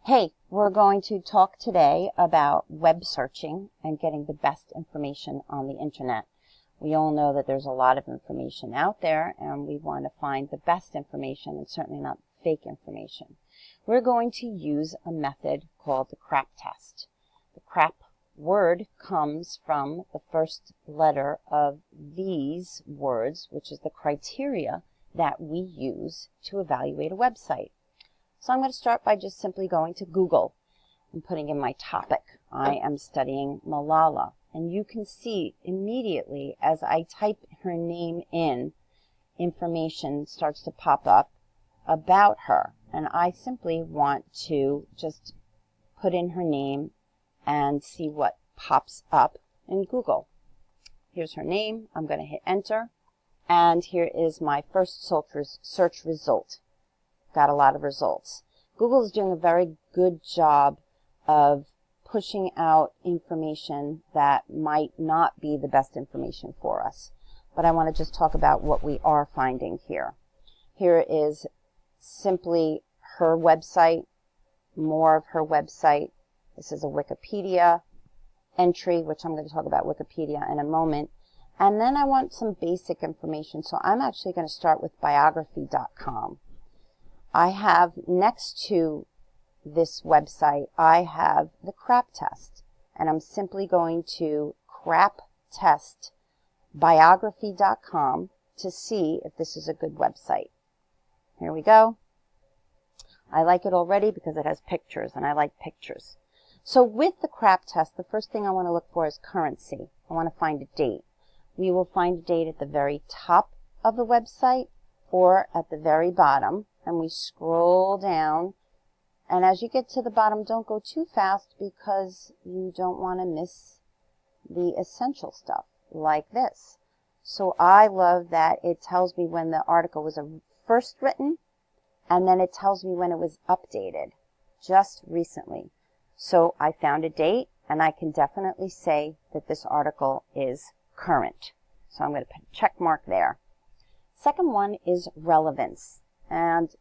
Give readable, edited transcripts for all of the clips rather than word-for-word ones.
Hey, we're going to talk today about web searching and getting the best information on the internet. We all know that there's a lot of information out there and we want to find the best information and certainly not fake information. We're going to use a method called the CRAAP test. The CRAAP word comes from the first letter of these words, which is the criteria that we use to evaluate a website. So I'm going to start by just simply going to Google and putting in my topic. I am studying Malala. And you can see immediately as I type her name in, information starts to pop up about her. And I simply want to just put in her name and see what pops up in Google. Here's her name. I'm going to hit enter. And here is my first search result. Got a lot of results. Google is doing a very good job of pushing out information that might not be the best information for us. But I want to just talk about what we are finding here. Here is simply her website, more of her website. This is a Wikipedia entry, which I'm going to talk about Wikipedia in a moment. And then I want some basic information, so I'm actually going to start with biography.com. I have next to this website, I have the CRAAP test, and I'm simply going to CRAAP test biography.com to see if this is a good website. Here we go. I like it already because it has pictures, and I like pictures. So with the CRAAP test, the first thing I want to look for is currency. I want to find a date. We will find a date at the very top of the website or at the very bottom. And we scroll down, and as you get to the bottom, don't go too fast because you don't want to miss the essential stuff like this. So I love that it tells me when the article was first written, and then it tells me when it was updated just recently. So I found a date, and I can definitely say that this article is current. So I'm going to put a check mark there. Second one is relevance. And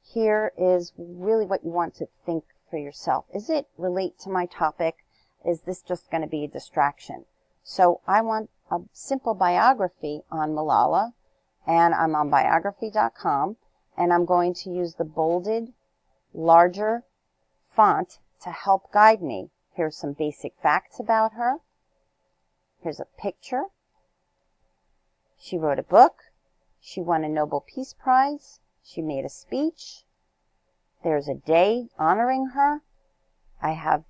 here is really what you want to think for yourself. Is it relate to my topic? Is this just going to be a distraction? So I want a simple biography on Malala, and I'm on biography.com, and I'm going to use the bolded, larger font to help guide me. Here's some basic facts about her. Here's a picture. She wrote a book. She won a Nobel Peace Prize. She made a speech. There's a day honoring her. I have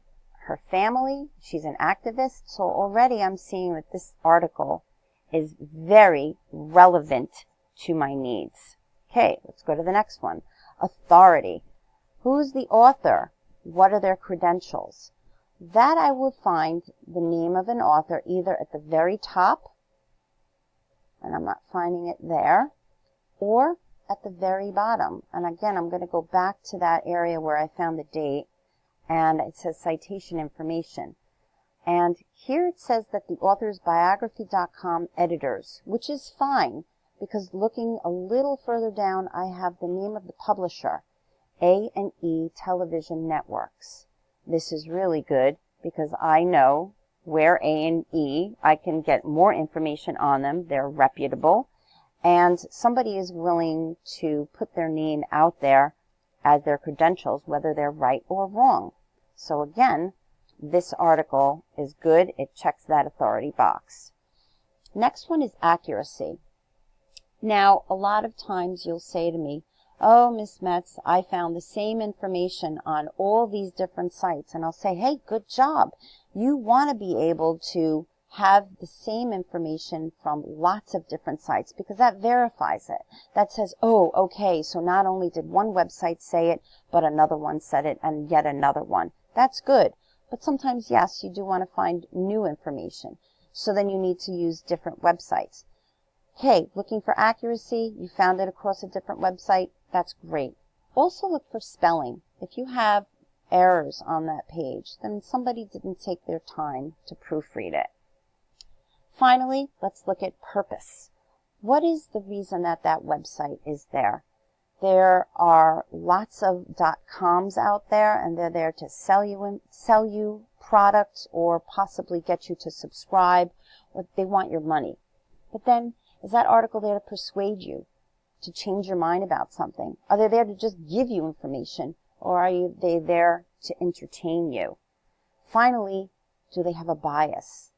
her family. She's an activist. So already I'm seeing that this article is very relevant to my needs. Okay, let's go to the next one. Authority. Who's the author? What are their credentials? That I will find the name of an author either at the very top, and I'm not finding it there, or at the very bottom. And again, I'm going to go back to that area where I found the date, and it says citation information. And here it says that the author is biography.com editors, which is fine, because looking a little further down, I have the name of the publisher, A&E Television Networks. This is really good because I know where A&E, I can get more information on them. They're reputable. And somebody is willing to put their name out there as their credentials, whether they're right or wrong. So again, this article is good. It checks that authority box. Next one is accuracy. Now, a lot of times you'll say to me, oh, Miss Metz, I found the same information on all these different sites. And I'll say, hey, good job. You want to be able to have the same information from lots of different sites because that verifies it. That says, oh, okay, so not only did one website say it, but another one said it and yet another one. That's good. But sometimes, yes, you do want to find new information. So then you need to use different websites. Okay, looking for accuracy, you found it across a different website. That's great. Also look for spelling. If you have errors on that page, then somebody didn't take their time to proofread it. Finally, let's look at purpose. What is the reason that that website is there? There are lots of .coms out there, and they're there to sell you products or possibly get you to subscribe, or they want your money. But then, is that article there to persuade you, to change your mind about something? Are they there to just give you information, or are they there to entertain you? Finally, do they have a bias?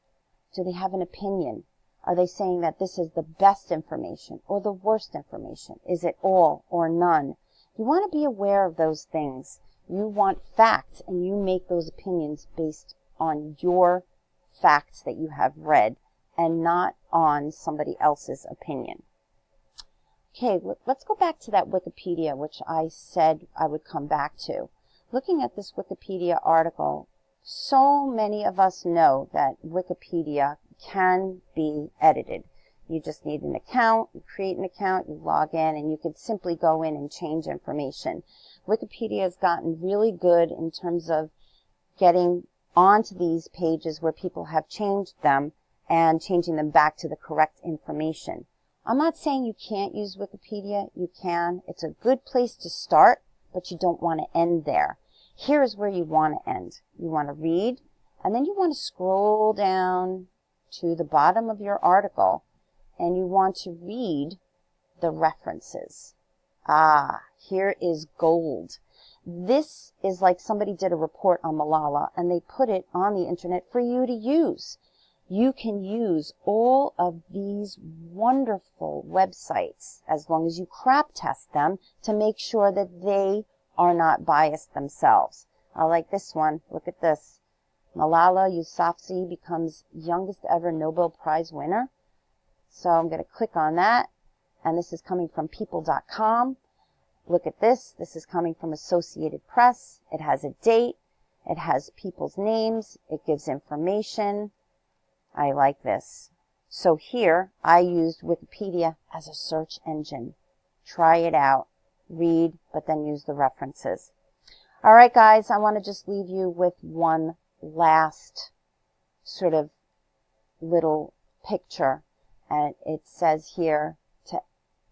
Do they have an opinion? Are they saying that this is the best information or the worst information? Is it all or none? You want to be aware of those things. You want facts, and you make those opinions based on your facts that you have read and not on somebody else's opinion. Okay, let's go back to that Wikipedia, which I said I would come back to. Looking at this Wikipedia article, so many of us know that Wikipedia can be edited. You just need an account, you create an account, you log in, and you could simply go in and change information. Wikipedia has gotten really good in terms of getting onto these pages where people have changed them and changing them back to the correct information. I'm not saying you can't use Wikipedia. You can. It's a good place to start, but you don't want to end there. Here's where you want to end. You want to read, and then you want to scroll down to the bottom of your article, and you want to read the references. Ah, here is gold. This is like somebody did a report on Malala, and they put it on the internet for you to use. You can use all of these wonderful websites, as long as you CRAAP test them, to make sure that they are not biased themselves. I like this one. Look at this. Malala Yousafzai becomes youngest ever Nobel Prize winner. So I'm going to click on that. And this is coming from people.com. Look at this. This is coming from Associated Press. It has a date. It has people's names. It gives information. I like this. So here, I used Wikipedia as a search engine. Try it out. Read, but then use the references. All right, guys, I want to just leave you with one last sort of little picture. And it says here to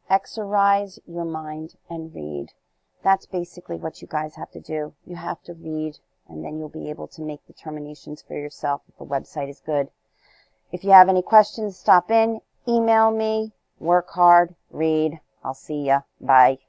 exercise your mind and read. That's basically what you guys have to do. You have to read, and then you'll be able to make determinations for yourself if the website is good. If you have any questions, stop in, email me, work hard, read. I'll see ya. Bye.